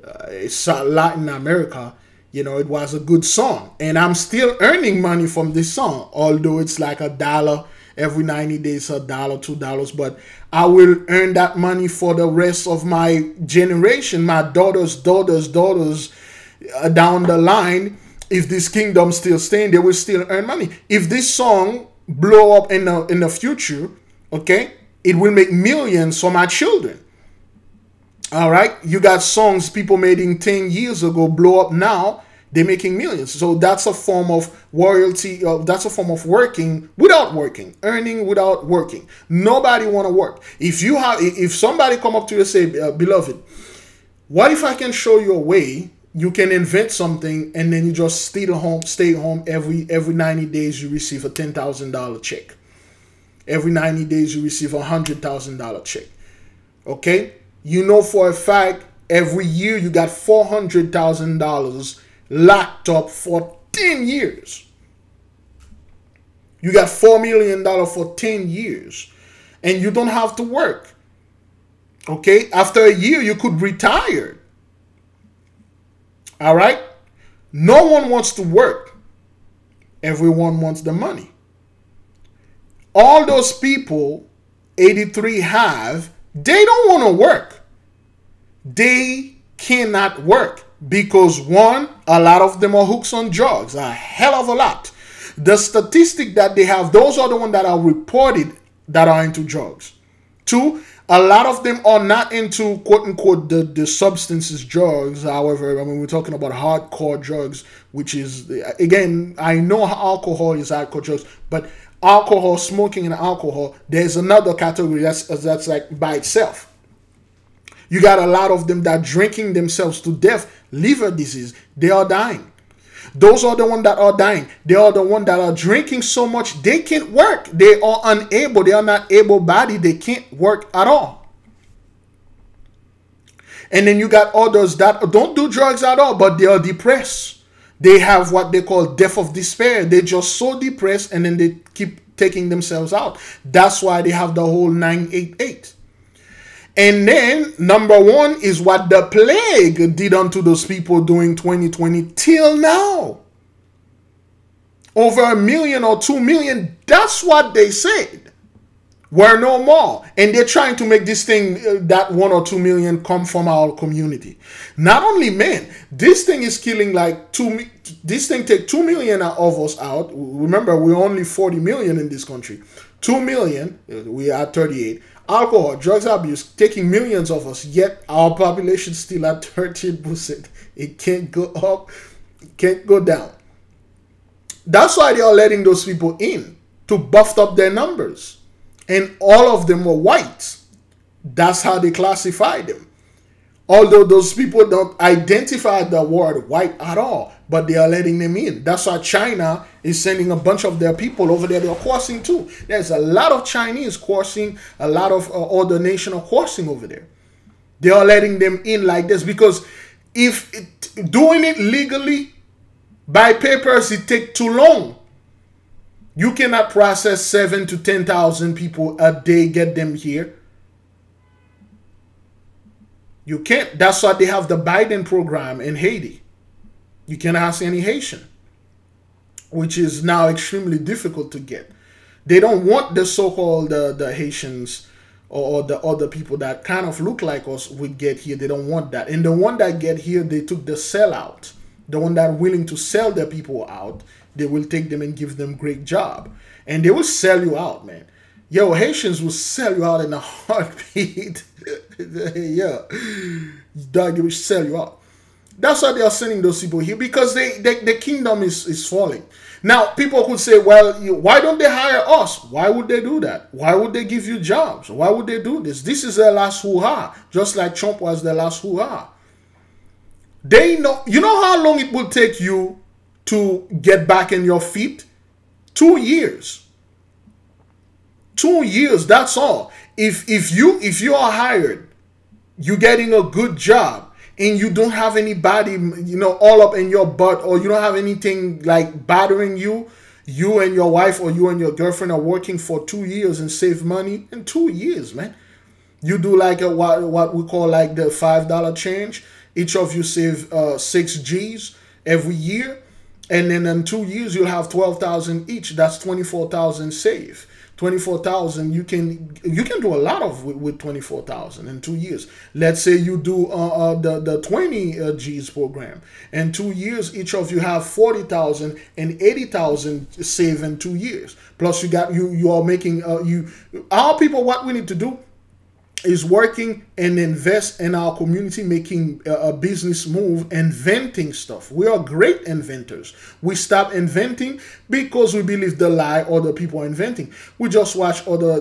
Latin America. You know, it was a good song. And I'm still earning money from this song, although it's like $1 every 90 days, $1, $2. But I will earn that money for the rest of my generation, my daughters down the line. If this kingdom still staying, they will still earn money. If this song blow up in the future, okay, it will make millions for my children. All right, you got songs people made in 10 years ago blow up now, they're making millions. So that's a form of royalty. That's a form of working without working, earning without working. Nobody want to work. If somebody come up to you and say, beloved, what if I can show you a way you can invent something and then you just stay home every 90 days you receive a $10,000 check. Every 90 days you receive a $100,000 check. Okay? You know for a fact every year you got $400,000 locked up for 10 years. You got $4 million for 10 years and you don't have to work. Okay? After a year you could retire. All right? No one wants to work. Everyone wants the money. All those people 83 have, they don't want to work. They cannot work because one, a lot of them are hooks on drugs, a hell of a lot. The statistic that they have, those are the ones that are reported that are into drugs. Two, a lot of them are not into quote unquote the substances, drugs. However, I mean, we're talking about hardcore drugs, which is, again, I know alcohol is hardcore drugs, but alcohol, smoking and alcohol, there's another category that's like by itself. You got a lot of them that drinking themselves to death, liver disease, they are dying. Those are the ones that are dying. They are the ones that are drinking so much they can't work. They are unable. They are not able-bodied. They can't work at all. And then you got others that don't do drugs at all, but they are depressed. They have what they call death of despair. They're just so depressed, and then they keep taking themselves out. That's why they have the whole 988. And then number one is what the plague did unto those people during 2020 till now. Over 1 million or 2 million. That's what they said. We're no more. And they're trying to make this thing, that 1 or 2 million, come from our community. Not only men, this thing is killing like this thing take 2 million of us out. Remember, we're only 40 million in this country. 2 million, we are 38. Alcohol, drugs abuse, taking millions of us, yet our population still at 13%. It can't go up, it can't go down. That's why they are letting those people in, to buff up their numbers. And all of them were white. That's how they classify them. Although those people don't identify the word white at all, but they are letting them in. That's why China is sending a bunch of their people over there. They're coursing too. There's a lot of Chinese coursing, a lot of other nations are coursing over there. They are letting them in like this because if doing it legally by papers, it takes too long. You cannot process 7,000 to 10,000 people a day, get them here. You can't. That's why they have the Biden program in Haiti. You can't ask any Haitian, which is now extremely difficult to get. They don't want the so-called the Haitians or the other people that kind of look like us would get here. They don't want that. And the one that get here, they took the sellout. The one that are willing to sell their people out, they will take them and give them great job. And they will sell you out, man. Yo, Haitians will sell you out in a heartbeat. Yeah. Dog, they will sell you out. That's why they are sending those people here, because the kingdom is falling. Now, people could say, well, why don't they hire us? Why would they do that? Why would they give you jobs? Why would they do this? This is their last hoo-ha, just like Trump was their last hoo-ha. They know, you know how long it will take you to get back in your feet? 2 years. 2 years, that's all. If you are hired, you're getting a good job, and you don't have anybody, you know, all up in your butt, or you don't have anything like bothering you, you and your wife or you and your girlfriend are working for 2 years and save money in 2 years, man. You do like a what we call like the $5 change. Each of you save 6 G's every year, and then in 2 years you'll have 12,000 each. That's 24,000 save. 24,000, you can do a lot of with 24,000 in 2 years. Let's say you do the 20 G's program. In 2 years, each of you have 40,000 and 80,000 save in 2 years. Plus, you are making our people. What we need to do is working and invest in our community, making a business move, inventing stuff. We are great inventors. We stop inventing because we believe the lie other people are inventing. We just watch other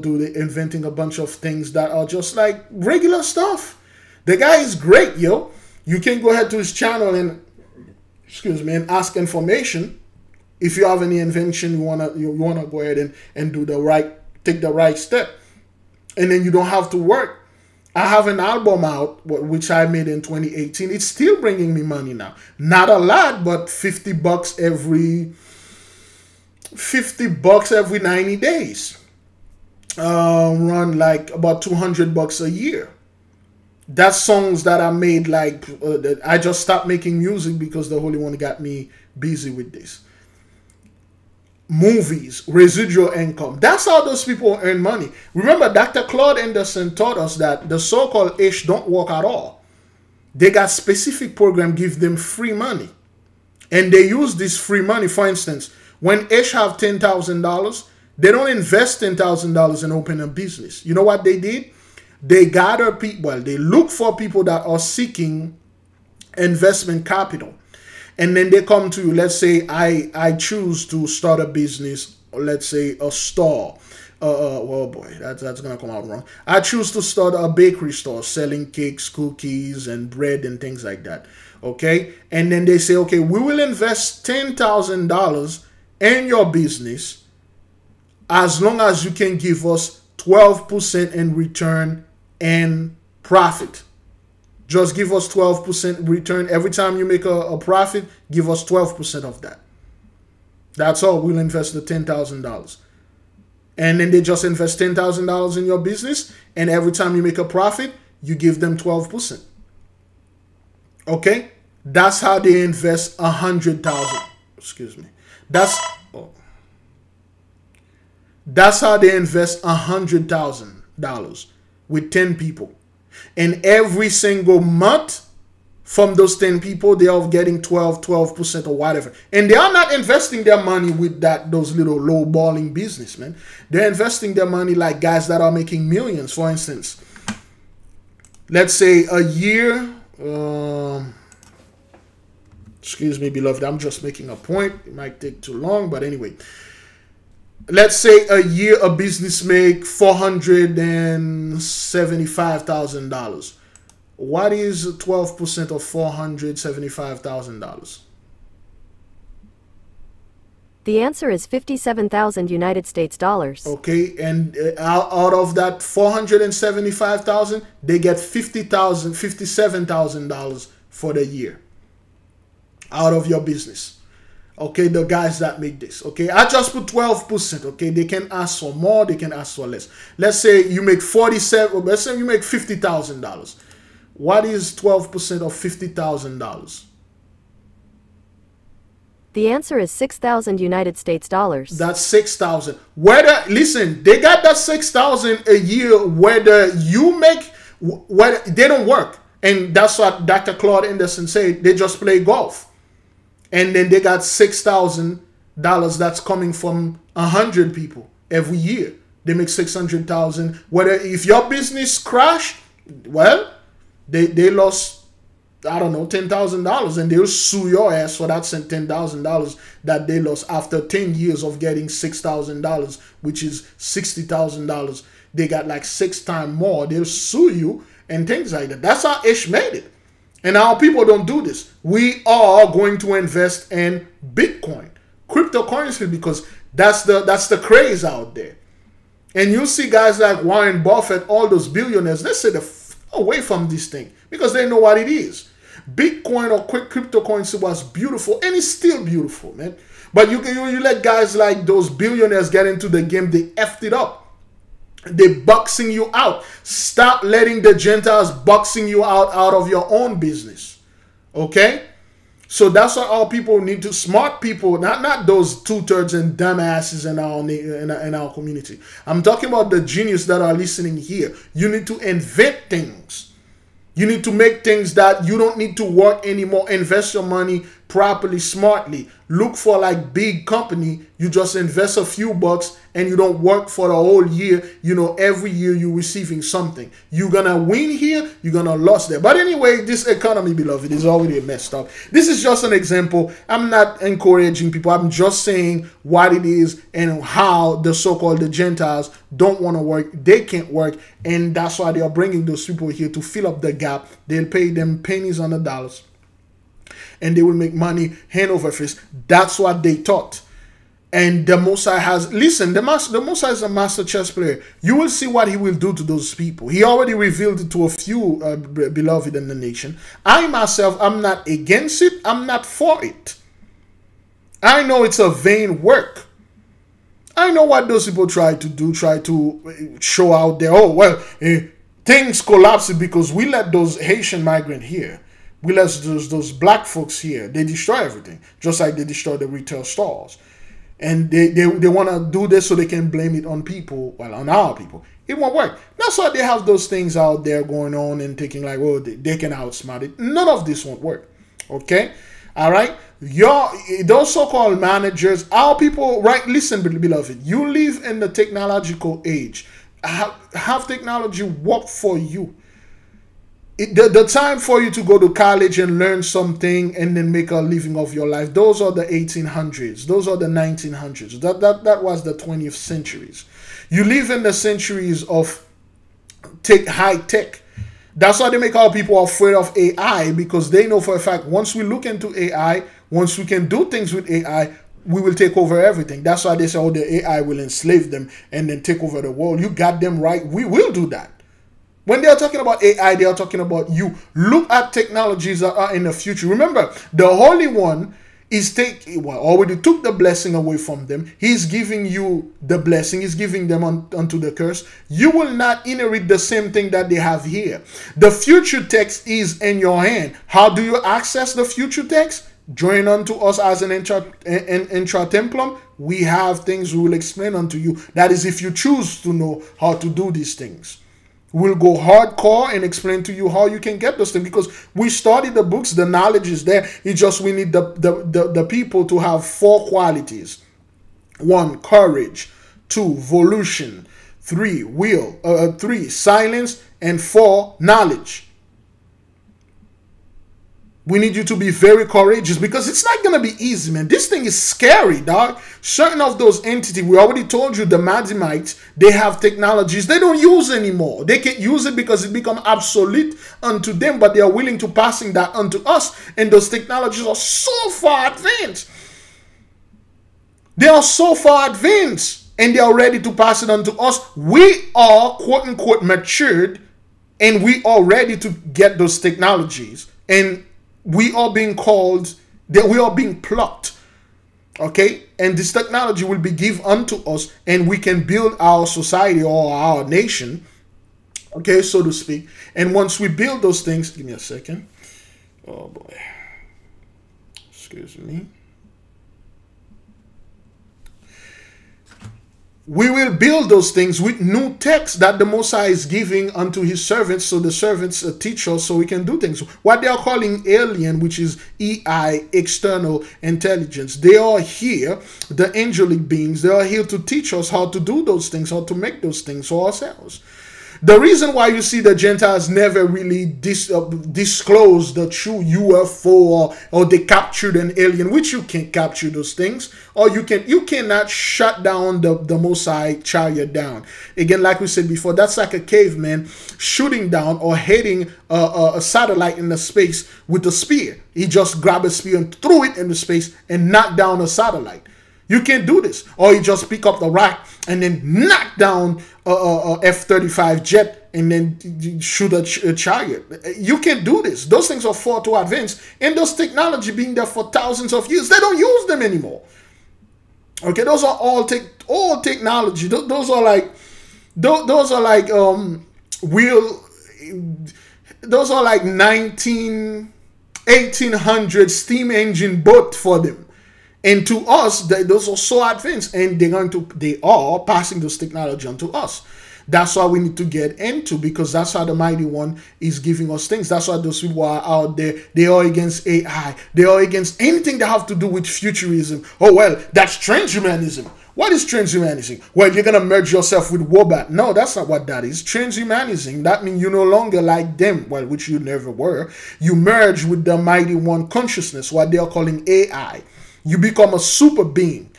dude inventing a bunch of things that are just like regular stuff. The guy is great, yo. You can go ahead to his channel and, excuse me, and ask information. If you have any invention, you wanna go ahead and do take the right step. And then you don't have to work. I have an album out, which I made in 2018. It's still bringing me money now. Not a lot, but $50 every 90 days. Run like about $200 a year. That's songs that I made like, I just stopped making music because the Holy One got me busy with this. Movies, residual income. That's how those people earn money. Remember, Dr. Claude Anderson taught us that the so-called ish don't work at all. They got specific program give them free money. And they use this free money. For instance, when ish have $10,000, they don't invest $10,000 and open a business. You know what they did? They gather people, well, they look for people that are seeking investment capital. And then they come to you. Let's say I choose to start a business, or let's say a store. oh boy, that's gonna come out wrong. I choose to start a bakery store selling cakes, cookies, and bread and things like that. Okay, and then they say, okay, we will invest $10,000 in your business as long as you can give us 12% in return and profit. Just give us 12% return. Every time you make a profit, give us 12% of that. That's all. We'll invest the $10,000. And then they just invest $10,000 in your business, and every time you make a profit, you give them 12%. Okay? That's how they invest $100,000. Excuse me. That's how they invest $100,000 with 10 people. And every single month from those 10 people, they are getting 12% or whatever. And they are not investing their money with those little low-balling businessmen. They're investing their money like guys that are making millions. For instance, let's say a year, excuse me, beloved, I'm just making a point. It might take too long, but anyway. Let's say a year a business make $475,000. What is 12% of $475,000? The answer is 57,000 United States dollars. Okay, and out of that 475,000, they get $57,000 for the year out of your business. Okay, the guys that make this. Okay, I just put 12%. Okay, they can ask for more, they can ask for less. Let's say you make let's say you make $50,000. What is 12% of $50,000? The answer is 6,000 United States dollars. That's 6,000. Whether, listen, they got that 6,000 a year, whether you make, whether they don't work. And that's what Dr. Claude Anderson said. They just play golf. And then they got $6,000 that's coming from 100 people every year. They make 600,000. Whether if your business crash, well, they lost, I don't know, $10,000, and they'll sue your ass for that $10,000 that they lost after 10 years of getting $6,000, which is $60,000. They got like 6 times more. They'll sue you and things like that. That's how Ish made it. And our people don't do this. We are going to invest in Bitcoin, cryptocurrency, because that's the craze out there. And you see guys like Warren Buffett, all those billionaires, they say away from this thing because they know what it is. Bitcoin or cryptocurrency was beautiful, and it's still beautiful, man. But you let guys like those billionaires get into the game, they effed it up. They boxing you out. Stop letting the Gentiles boxing you out of your own business. Okay? So that's what our people need to, smart people, not those 2/3 and dumbasses in our community. I'm talking about the genius that are listening here. You need to invent things. You need to make things that you don't need to work anymore. Invest your money properly, smartly. Look for like big company. You just invest a few bucks and you don't work for the whole year. You know, every year you're receiving something. You're gonna win here, you're gonna lose there. But anyway, this economy, beloved, is already messed up. This is just an example. I'm not encouraging people. I'm just saying what it is and how the so-called the Gentiles don't want to work. They can't work, and that's why they are bringing those people here to fill up the gap. They'll pay them pennies on the dollars, and they will make money hand over fist. That's what they taught. And the Most High has, listen, the Most High is a master chess player. You will see what he will do to those people. He already revealed it to a few beloved in the nation. I myself, I'm not against it. I'm not for it. I know it's a vain work. I know what those people try to do, try to show out there. Oh, well, things collapse because we let those Haitian migrants here. We let those black folks here. They destroy everything, just like they destroy the retail stores. And they want to do this so they can blame it on people, well, on our people. It won't work. That's why they have those things out there going on and thinking like, oh, they can outsmart it. None of this won't work. Okay? All right? Those so-called managers, our people, right? Listen, beloved, you live in the technological age. Have technology work for you. The time for you to go to college and learn something and then make a living of your life, those are the 1800s. Those are the 1900s. That was the 20th centuries. You live in the centuries of high tech. That's why they make our people afraid of AI, because they know for a fact once we look into AI, once we can do things with AI, we will take over everything. That's why they say, oh, the AI will enslave them and then take over the world. You got them right. We will do that. When they are talking about AI, they are talking about you. Look at technologies that are in the future. Remember, the Holy One is already took the blessing away from them. He's giving you the blessing. He's giving them unto the curse. You will not inherit the same thing that they have here. The future text is in your hand. How do you access the future text? Join unto us as an intra-templum. We have things we will explain unto you. That is if you choose to know how to do these things. We'll go hardcore and explain to you how you can get those things, because we study the books, the knowledge is there. It's just we need the people to have 4 qualities. 1, courage. 2, volition. 3, will. 3, silence. And 4, knowledge. We need you to be very courageous, because it's not going to be easy, man. This thing is scary, dog. Certain of those entities, we already told you, the Madimites, they have technologies they don't use anymore. They can't use it because it becomes obsolete unto them, but they are willing to passing that unto us. And those technologies are so far advanced. They are so far advanced, and they are ready to pass it unto us. We are, quote unquote, matured, and we are ready to get those technologies. And we are being called, that we are being plucked, okay? And this technology will be given unto us, and we can build our society or our nation, okay, so to speak. And once we build those things, give me a second. Oh boy, excuse me. We will build those things with new text that the Most High is giving unto his servants, so the servants teach us so we can do things. What they are calling alien, which is EI, external intelligence, they are here, the angelic beings, they are here to teach us how to do those things, how to make those things for ourselves. The reason why you see the Gentiles never really disclose the true UFO, or they captured an alien, which you can't capture those things, or you cannot shut down the Most High chariot down. Again, like we said before, that's like a caveman shooting down or hitting a satellite in the space with a spear. He just grabbed a spear and threw it into space and knocked down a satellite. You can't do this. Or you just pick up the rock and then knock down a F-35 jet and then shoot a chariot. You can't do this. Those things are far too advanced. And those technology being there for thousands of years, they don't use them anymore. Okay, those are all technology. Those are like 1800 steam engine boat for them. And to us, those are so advanced, and they are passing this technology on to us. That's why we need to get into, because that's how the Mighty One is giving us things. That's why those people are out there. They are against AI. They are against anything that have to do with futurism. Oh, well, that's transhumanism. What is transhumanism? Well, you're going to merge yourself with Wobat. No, that's not what that is. Transhumanism, that means you're no longer like them, well, which you never were. You merge with the Mighty One consciousness, what they are calling AI. You become a super being.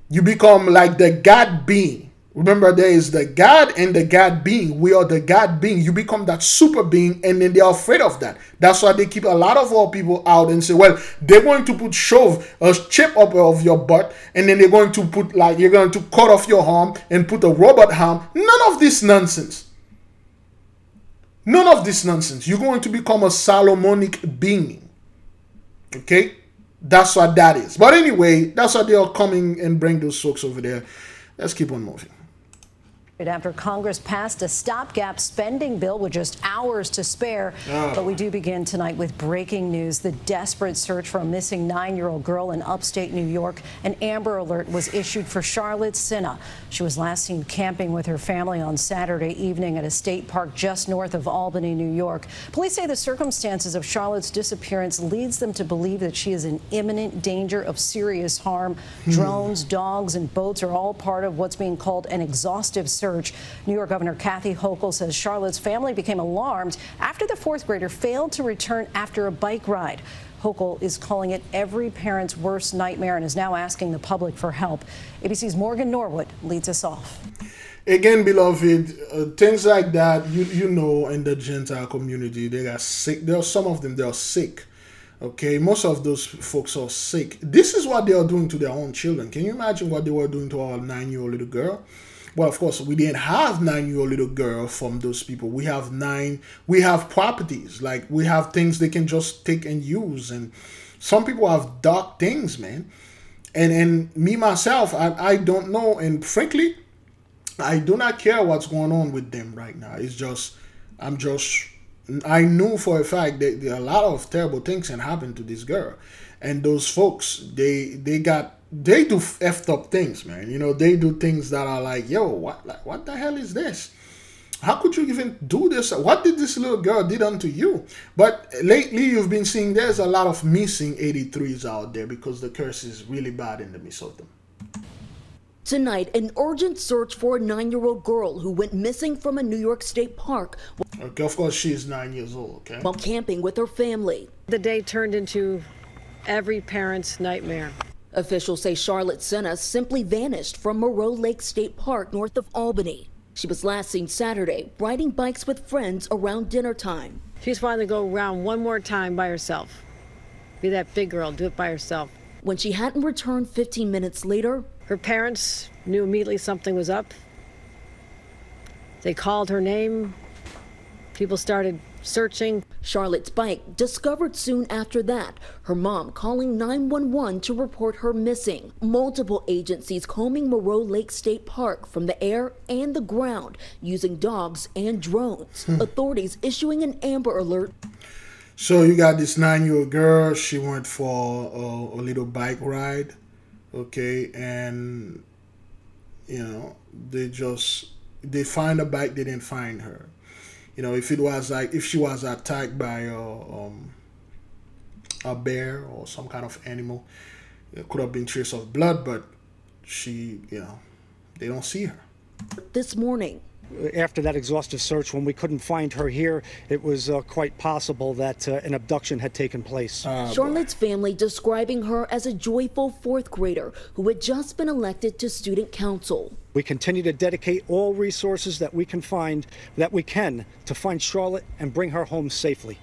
You become like the God being. Remember, there is the God and the God being. We are the God being. You become that super being, and then they are afraid of that. That's why they keep a lot of our people out and say, well, they're going to shove a chip up of your butt, and then they're going to put, like, you're going to cut off your arm and put a robot arm. None of this nonsense. None of this nonsense. You're going to become a Solomonic being. Okay? That's what that is. But anyway, that's why they are coming and bring those folks over there. Let's keep on moving. After Congress passed a stopgap spending bill with just hours to spare. But we do begin tonight with breaking news. The desperate search for a missing 9-year-old girl in upstate New York. An Amber Alert was issued for Charlotte Sinna. She was last seen camping with her family on Saturday evening at a state park just north of Albany, New York. Police say the circumstances of Charlotte's disappearance leads them to believe that she is in imminent danger of serious harm. Drones, dogs, and boats are all part of what's being called an exhaustive search. New York Governor Kathy Hochul says Charlotte's family became alarmed after the 4th grader failed to return after a bike ride. Hochul is calling it every parent's worst nightmare and is now asking the public for help. ABC's Morgan Norwood leads us off. Again, beloved, things like that, you know, in the Gentile community, they got sick. There are some of them, they are sick. Okay, most of those folks are sick. This is what they are doing to their own children. Can you imagine what they were doing to our 9-year-old little girl? Well, of course, we didn't have 9-year-old little girl from those people. We have properties. Like, we have things they can just take and use. And some people have dark things, man. And me, myself, I don't know. And frankly, I do not care what's going on with them right now. It's just, I know for a fact that there are a lot of terrible things can happen to this girl. And those folks, they do effed up things, man. You know, they do things that are like, yo, what the hell is this? How could you even do this? What did this little girl did unto you? But lately, you've been seeing there's a lot of missing 83s out there because the curse is really bad in the midst of them. Tonight, an urgent search for a 9-year-old girl who went missing from a New York State park. Okay, of course, she's 9 years old, okay? While camping with her family. The day turned into every parent's nightmare. Officials say Charlotte Senna simply vanished from Moreau Lake State Park north of Albany. She was last seen Saturday riding bikes with friends around dinner time. She's finally go around one more time by herself. Be that big girl, do it by herself. When she hadn't returned 15 minutes later, her parents knew immediately something was up. They called her name. People started searching. Charlotte's bike discovered soon after that, her mom calling 911 to report her missing. Multiple agencies combing Moreau Lake State Park from the air and the ground using dogs and drones. Authorities issuing an Amber Alert. So you got this 9-year-old girl. She went for a little bike ride, okay, and you know they find a bike. They didn't find her. You know, if she was attacked by a bear or some kind of animal, it could have been trace of blood, but they don't see her. This morning, after that exhaustive search, when we couldn't find her here, it was quite possible that an abduction had taken place. Charlotte's family describing her as a joyful 4th grader who had just been elected to student council. We continue to dedicate all resources that we can to find Charlotte and bring her home safely.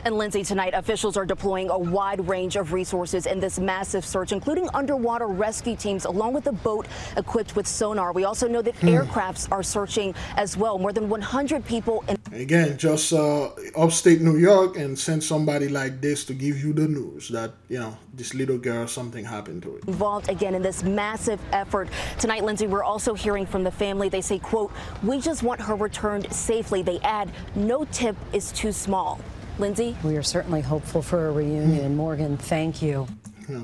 And Lindsay, tonight officials are deploying a wide range of resources in this massive search, including underwater rescue teams, along with a boat equipped with sonar. We also know that aircrafts are searching as well. More than 100 people. Again, just upstate New York, and send somebody like this to give you the news that, you know, this little girl, something happened to it. Involved again in this massive effort. Tonight, Lindsay, we're also hearing from the family. They say, quote, "We just want her returned safely." They add, "No tip is too small." Lindsay? We are certainly hopeful for a reunion. Morgan, thank you.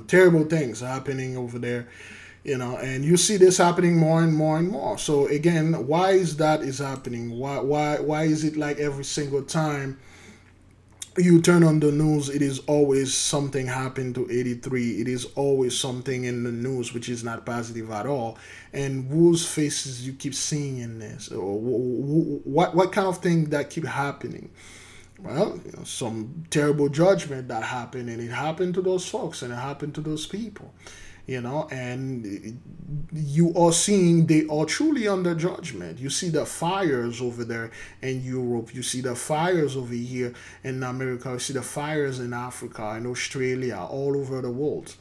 Terrible things happening over there, you know, and you see this happening more and more and more. So again, why is that is happening? Why is it like every single time you turn on the news, it is always something happened to 83. It is always something in the news which is not positive at all. And whose faces you keep seeing in this? Or what kind of thing that keep happening? Well, you know, some terrible judgment that happened, and it happened to those folks, and it happened to those people, you know, and you are seeing they are truly under judgment. You see the fires over there in Europe. You see the fires over here in America. You see the fires in Africa, in Australia, all over the world.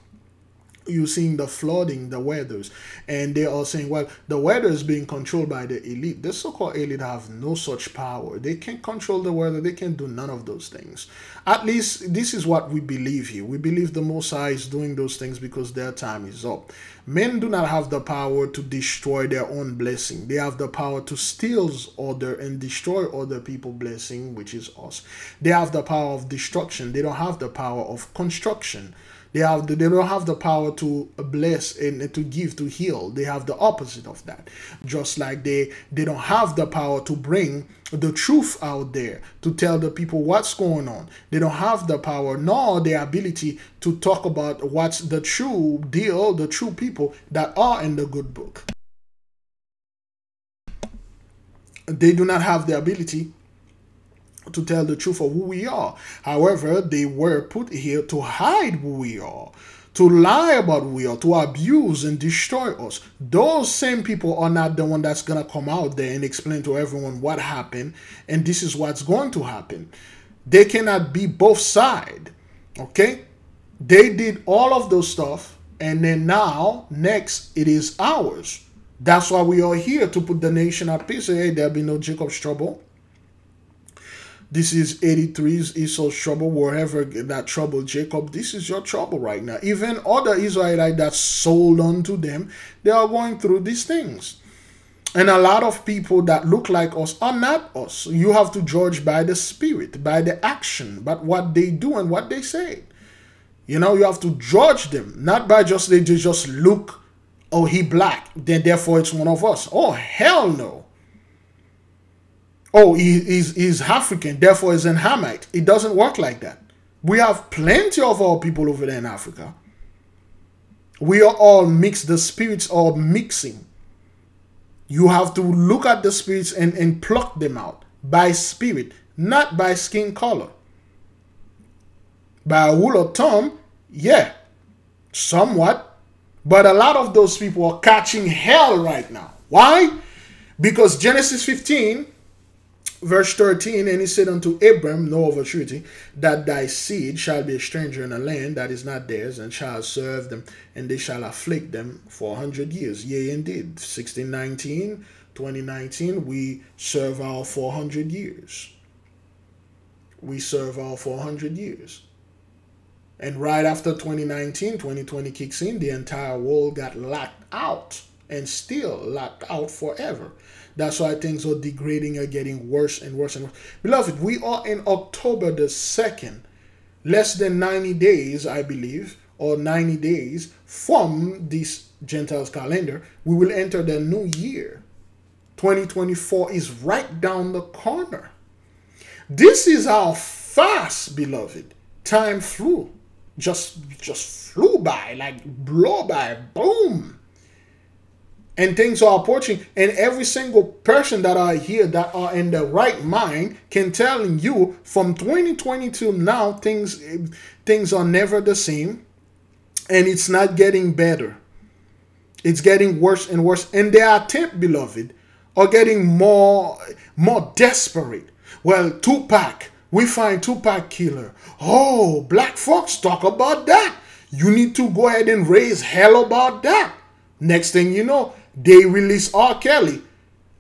You're seeing the flooding, the weathers, and they are saying, well, the weather is being controlled by the elite. The so-called elite have no such power. They can't control the weather. They can't do none of those things. At least this is what we believe here. We believe the Most High is doing those things because their time is up. Men do not have the power to destroy their own blessing. They have the power to steal other and destroy other people's blessing, which is us. They have the power of destruction. They don't have the power of construction. They don't have the power to bless and to give, to heal. They have the opposite of that. Just like they don't have the power to bring the truth out there, to tell the people what's going on. They don't have the power nor the ability to talk about what's the true deal, the true people that are in the good book. They do not have the ability to tell the truth of who we are. However, they were put here to hide who we are, to lie about who we are, to abuse and destroy us. Those same people are not the one that's going to come out there and explain to everyone what happened, and this is what's going to happen. They cannot be both sides, okay? They did all of those stuff, and then now, next, it is ours. That's why we are here, to put the nation at peace. Hey, there'll be no Jacob's trouble. This is 83's Esau's trouble. Wherever that trouble Jacob, this is your trouble right now. Even other Israelites that sold unto them, they are going through these things. And a lot of people that look like us are not us. You have to judge by the spirit, by the action, by what they do and what they say. You know, you have to judge them, not by they just look, oh, he black, then therefore it's one of us. Oh, hell no. Oh, he's African, therefore he's an Hamite. It doesn't work like that. We have plenty of our people over there in Africa. We are all mixed. The spirits are mixing. You have to look at the spirits and pluck them out by spirit, not by skin color. By a rule of thumb, yeah, somewhat. But a lot of those people are catching hell right now. Why? Because Genesis 15... Verse 13, and he said unto Abram, know of a surety, that thy seed shall be a stranger in a land that is not theirs, and shall serve them, and they shall afflict them for 100 years. Yea, indeed. 1619, 2019, we serve our 400 years. We serve our 400 years. And right after 2019, 2020 kicks in, the entire world got locked out, and still locked out forever. That's why things are degrading and getting worse and worse and worse. Beloved, we are in October the 2nd. Less than 90 days, I believe, or 90 days from this Gentiles calendar, we will enter the new year. 2024 is right down the corner. This is how fast, beloved, time flew. Just flew by, like blow by, boom. And things are approaching, and every single person that are here that are in the right mind can tell you from 2022 now, things are never the same, and it's not getting better. It's getting worse and worse, and their attempt, beloved, are getting more desperate. Well, Tupac, we find Tupac killer. Oh, black folks talk about that. You need to go ahead and raise hell about that. Next thing you know, they release R. Kelly.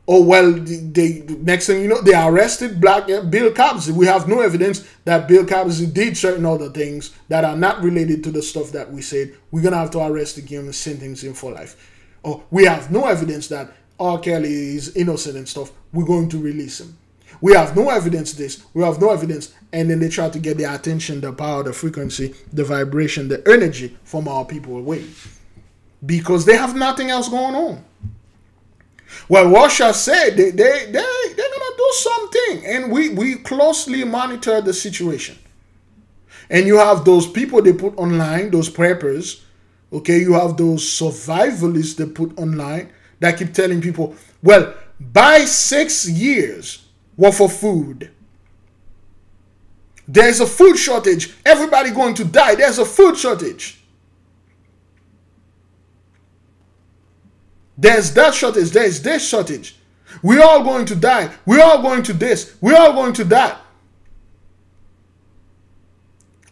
Oh, well, next thing you know, they arrested Bill Cosby. We have no evidence that Bill Cosby did certain other things that are not related to the stuff that we said. We're going to have to arrest him and sentence him for life. Oh, we have no evidence that R. Kelly is innocent and stuff. We're going to release him. We have no evidence this. We have no evidence. And then they try to get the attention, the power, the frequency, the vibration, the energy from our people away. Because they have nothing else going on. Well, Russia said they're going to do something. And we closely monitor the situation. And you have those people they put online, those preppers. Okay, you have those survivalists they put online that keep telling people, well, buy 6 years worth of food. There's a food shortage. Everybody going to die. There's a food shortage. There's that shortage. There's this shortage. We're all going to die. We're all going to this. We're all going to that.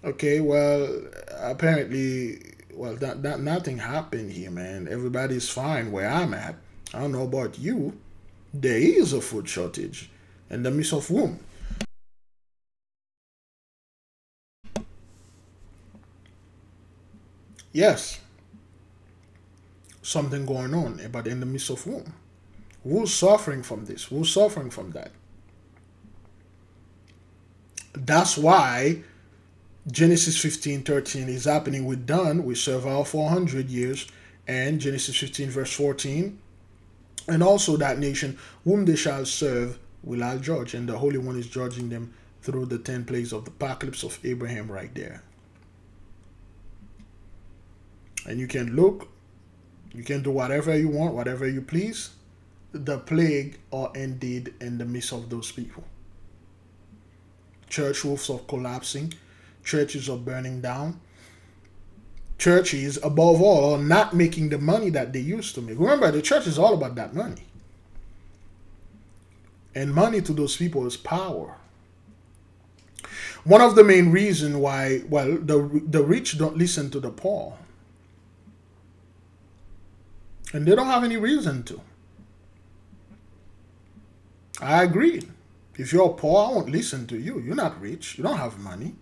Okay, well, apparently, well, nothing happened here, man. Everybody's fine where I'm at. I don't know about you. There is a food shortage in the midst of womb. Yes. Something going on, but in the midst of whom? Who's suffering from this? Who's suffering from that? That's why Genesis 15:13 is happening. We're done. We serve our 400 years. And Genesis 15 verse 14. And also that nation whom they shall serve will I judge. And the Holy One is judging them through the 10 plagues of the apocalypse of Abraham right there. And you can look. You can do whatever you want, whatever you please. The plague are indeed in the midst of those people. Church roofs are collapsing. Churches are burning down. Churches, above all, are not making the money that they used to make. Remember, the church is all about that money. And money to those people is power. One of the main reasons why, well, the rich don't listen to the poor. And they don't have any reason to. I agree. If you're poor, I won't listen to you. You're not rich. You don't have money.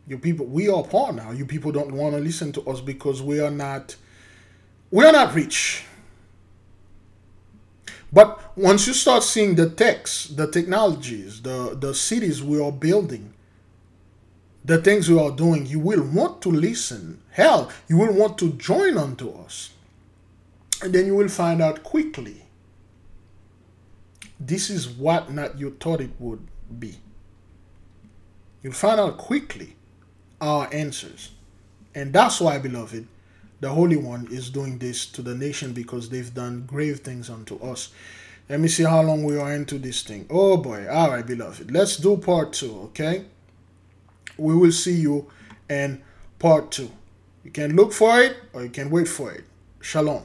You people, we are poor now. You people don't want to listen to us because we are not rich. But once you start seeing the techs, the technologies, the cities we are building, the things we are doing, you will want to listen. Hell, you will want to join onto us. And then you will find out quickly, this is what not you thought it would be. You'll find out quickly our answers. And that's why, beloved, the Holy One is doing this to the nation, because they've done grave things unto us. Let me see how long we are into this thing. Oh boy. All right, beloved. Let's do part 2, okay? We will see you in part 2. You can look for it or you can wait for it. Shalom.